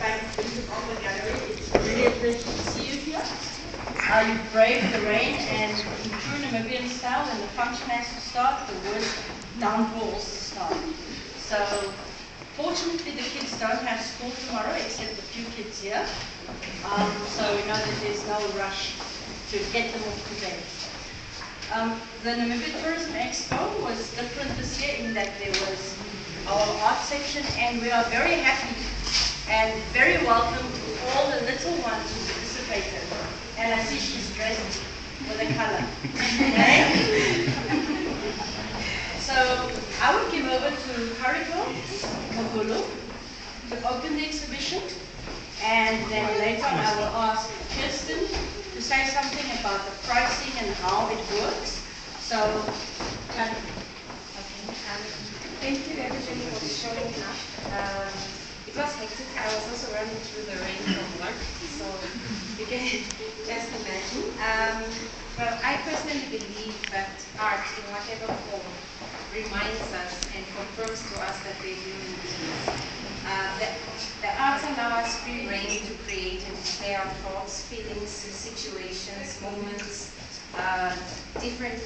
back into the gallery. It's really a pleasure to see you here. You braved the rain, and in true Namibian style, when the function has to start, the word downpours to start. So, fortunately, the kids don't have school tomorrow, except a few kids here. So we know that there's no rush to get them off today. The Namibia Tourism Expo was different this year in that there was our art section, and we are very happy and very welcome to all the little ones who participated. And I see she's dressed with a color. Okay? So I would give over to Kariko Mogulu to open the exhibition, and then later on I will ask Kirsten to say something about the pricing and how it works. So, Kariko. Thank you everybody for showing up. It was hectic. I was also running through the rain from work, so you can just imagine. Well, I personally believe that art, in whatever form, reminds us and confirms to us that we're human beings. The arts allow us free rein to create and display our thoughts, feelings, situations, moments, different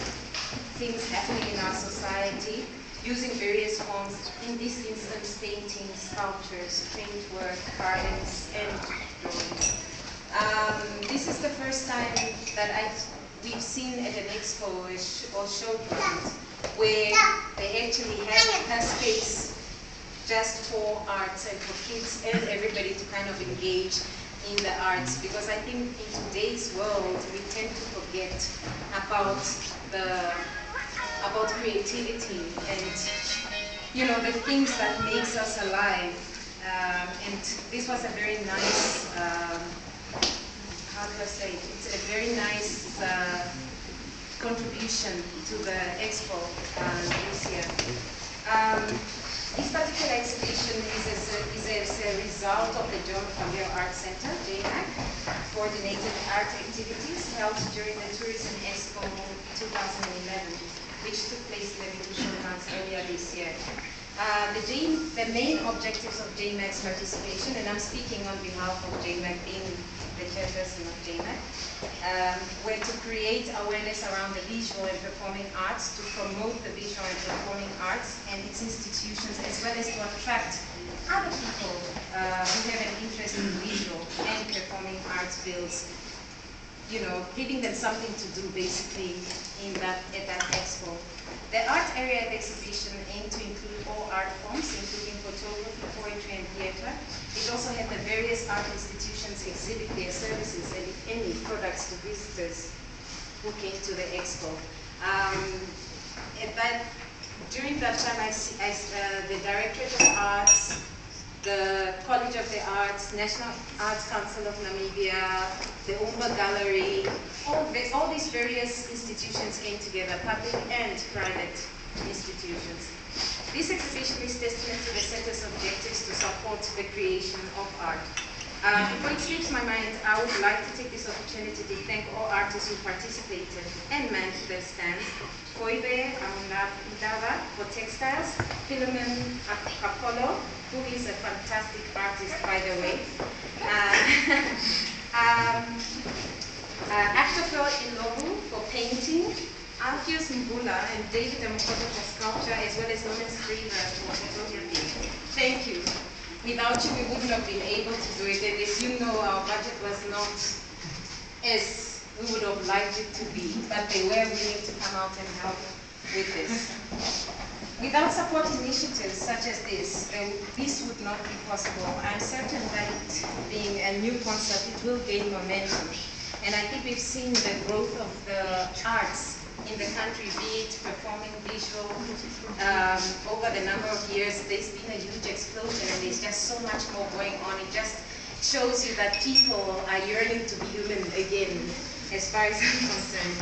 things happening in our society, using various forms, in this instance, paintings, sculptures, paintwork, gardens, and drawings. This is the first time that we've seen at an expo or showground where they actually have a space just for arts and for kids and everybody to kind of engage in the arts, because I think in today's world we tend to forget about creativity and the things that makes us alive. And this was a very nice, how do I say it? It's a very nice contribution to the expo this year. This particular exhibition is a result of the Muafangejo Art Center, JMAC, coordinated art activities held during the Tourism Expo 2011, which took place in the Vision months earlier this year. The main objectives of JMAC's participation, and I'm speaking on behalf of JMAC, being the chairperson of JMAC, were to create awareness around the visual and performing arts, to promote the visual and performing arts and its institutions, as well as to attract other people who have an interest in visual and performing arts fields, giving them something to do basically at that expo. The art area of the exhibition aimed to include all art forms, including photography, poetry, and theater. It also had the various art institutions exhibit their services and, if any, products to visitors who came to the expo. During that time, the Directorate of Arts, the College of the Arts, National Arts Council of Namibia, the Umba Gallery, all these various institutions came together, public and private institutions. This exhibition is testament to the center's objectives to support the creation of art. Before it slips my mind, I would like to take this opportunity to thank all artists who participated and manned the stands. Koibe Amundava for textiles, Philemon Apollo, who is a fantastic artist, by the way. Actofel Ilobu for painting, Alfius Mbula and David Mkoto for sculpture, as well as Lawrence Freever for photography. Thank you. Without you, we wouldn't have been able to do it. And as you know, our budget was not as we would have liked it to be, but they were willing to come out and help with this. Without support initiatives such as this would not be possible. I'm certain that being a new concept, it will gain momentum. And I think we've seen the growth of the arts in the country, be it performing, visual, over the number of years. There's been a huge explosion, and there's just so much more going on. It just shows you that people are yearning to be human again, as far as I'm concerned.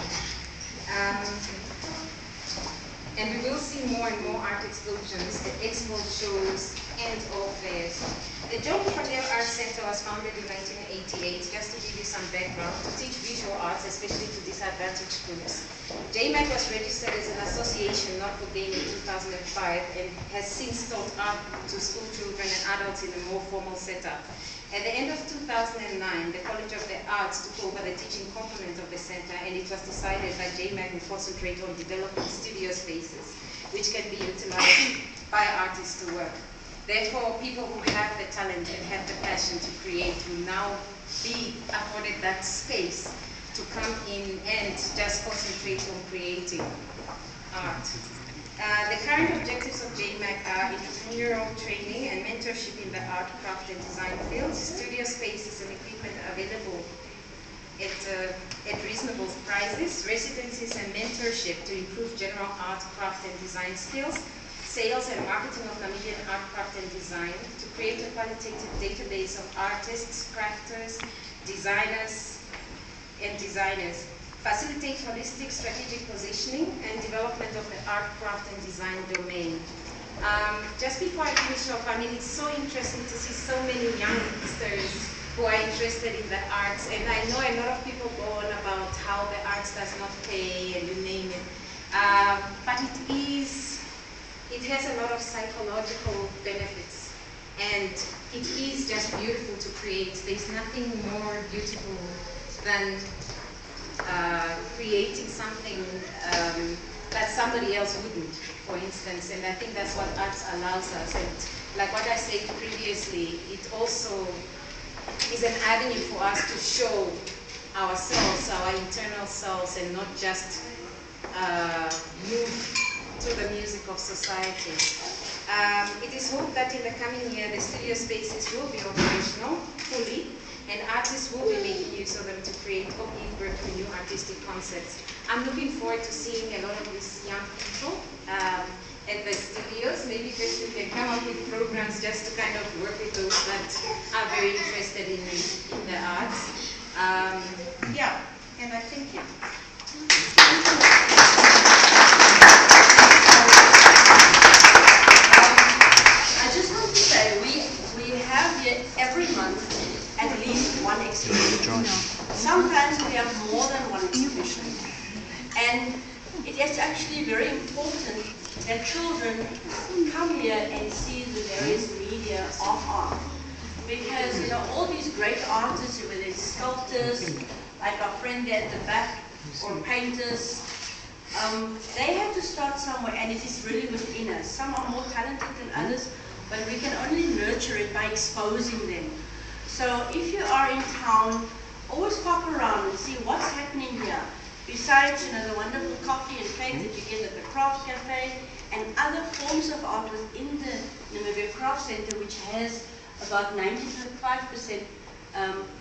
And we will see more and more art explosions, the expo shows, and all fairs. The Muafangejo Art Center was founded in 1988, just to give you some background, to teach visual arts, especially to disadvantaged groups. JMAC was registered as an association, not for gain, in 2005, and has since taught art to school children and adults in a more formal setup. At the end of 2009, the College of the Arts took over the teaching component of the center, and it was decided that JMAC will concentrate on developing studio spaces, which can be utilized by artists to work. Therefore, people who have the talent and have the passion to create will now be afforded that space to come in and just concentrate on creating art. The current objectives of JMAC are entrepreneurial training and mentorship in the art, craft, and design fields, studio spaces and equipment available at reasonable prices, residencies and mentorship to improve general art, craft, and design skills, sales and marketing of Namibian art, craft, and design, to create a qualitative database of artists, crafters, designers, facilitate holistic strategic positioning and development of the art, craft, and design domain. Just before I finish off, I mean, it's so interesting to see so many youngsters who are interested in the arts, and I know a lot of people go on about how the arts does not pay and you name it, but it has a lot of psychological benefits, and it is just beautiful to create. There's nothing more beautiful than creating something that somebody else wouldn't, for instance, and I think that's what arts allows us. And like what I said previously, it also is an avenue for us to show ourselves, our internal selves, and not just move to the music of society. It is hoped that in the coming year the studio spaces will be operational fully, and artists will be making use of them to create or give birth to new artistic concepts. I'm looking forward to seeing a lot of these young people at the studios. Maybe Kirsten can come up with programs just to kind of work with those that are very interested in the arts. Yeah, and I thank you. I just want to say, we have here every month at least one exhibition. Sometimes we have more than one exhibition. And it is actually very important that children come here and see the various media of art. Because, you know, all these great artists, whether it's sculptors, like our friend there at the back, or painters, they have to start somewhere, and it is really within us. Some are more talented than others, but we can only nurture it by exposing them. So if you are in town, always pop around and see what's happening here. Besides, you know, the wonderful coffee and cake that you get at the Craft Cafe, and other forms of art within the Namibia Craft Center, which has about 95%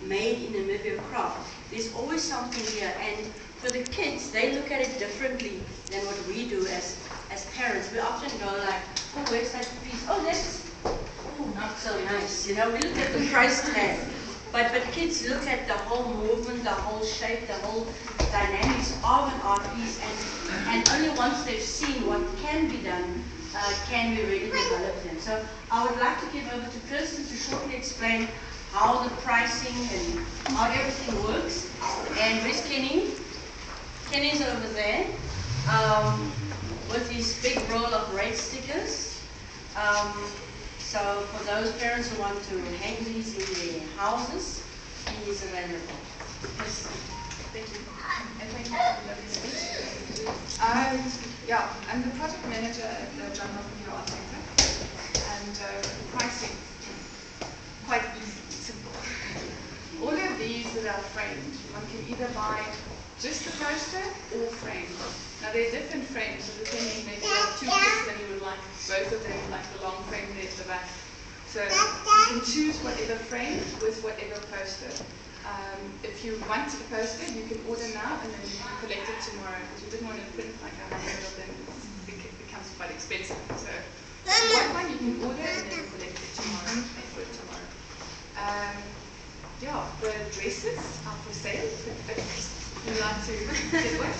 made in Namibia craft. There's always something here, and for the kids, they look at it differently than what we do as parents. We often go like, oh, where's that piece? Oh, that's not so nice. You know, we look at the price tag. But kids look at the whole movement, the whole shape, the whole dynamics of an art piece, and only once they've seen what can be done, can we really develop them. So I would like to give over to Kirsten to shortly explain how the pricing and how everything works. And where's Kenny? Kenny's over there with his big roll of rate stickers. So for those parents who want to hang these in their houses, he is available. Yes. Thank you. And thank you for the lovely speech. Yeah, I'm the project manager at the Muafangejo Art Center. And pricing, quite easy, simple. All of these that are framed, one can either buy just the poster or framed. Now there are different frames, so depending, maybe you have two kids and you would like both of them, like the long frame there at the back. So you can choose whatever frame with whatever poster. If you want a poster, you can order now and then you can collect it tomorrow, because we didn't want to print like 100 of them, it becomes quite expensive. So if you want one, you can order and then collect it tomorrow, pay for it tomorrow. Yeah, the dresses are for sale, if you like to get one.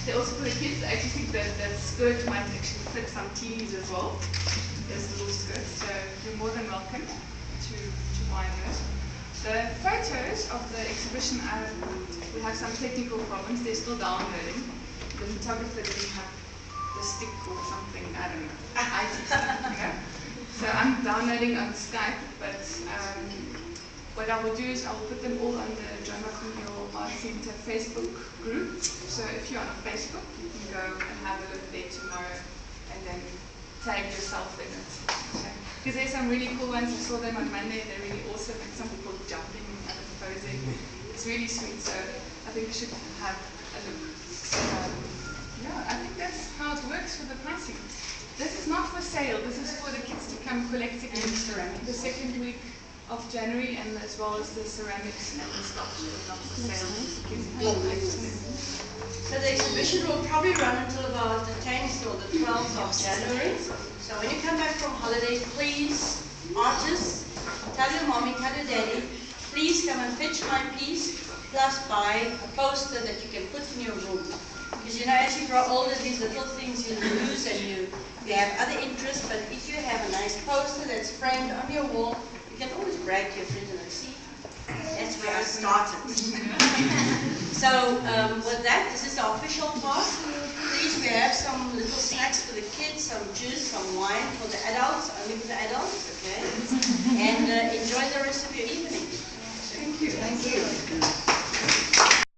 They also for the kids, I actually think that the skirt might actually fit some teenies as well. Those little skirts, so you're more than welcome to buy those. The The photos of the exhibition, we have some technical problems. They're still downloading. The photographer didn't have the stick or something, I don't know, IT stuff, you know. So I'm downloading on Skype, but what I will do is I will put them all on the John Muafangejo Art Center Facebook group. So if you're on Facebook, you can go and have a look there tomorrow and then tag yourself in it. Because there's some really cool ones. I saw them on Monday. They're really awesome. And some people jumping and posing. It's really sweet. So I think you should have a look. Yeah, I think that's how it works for the pricing. This is not for sale. This is for the kids to come collect it in the second week of January, and as well as the ceramics and the sculpture is not for sale. Kids can collect them. So the exhibition will probably run until about the 10th or the 12th of January. So when you come back from holidays, please, artists, tell your mommy, tell your daddy, please come and fetch my piece, plus buy a poster that you can put in your room. Because you know, as you grow older, these little things you lose and you have other interests, but if you have a nice poster that's framed on your wall, you can always brag to your friends and see, that's where I started. So with that, this is our official part. Please, we have some little snacks for the kids, some juice, some wine for the adults, only for the adults, okay? And enjoy the rest of your evening. Thank you. Thank you.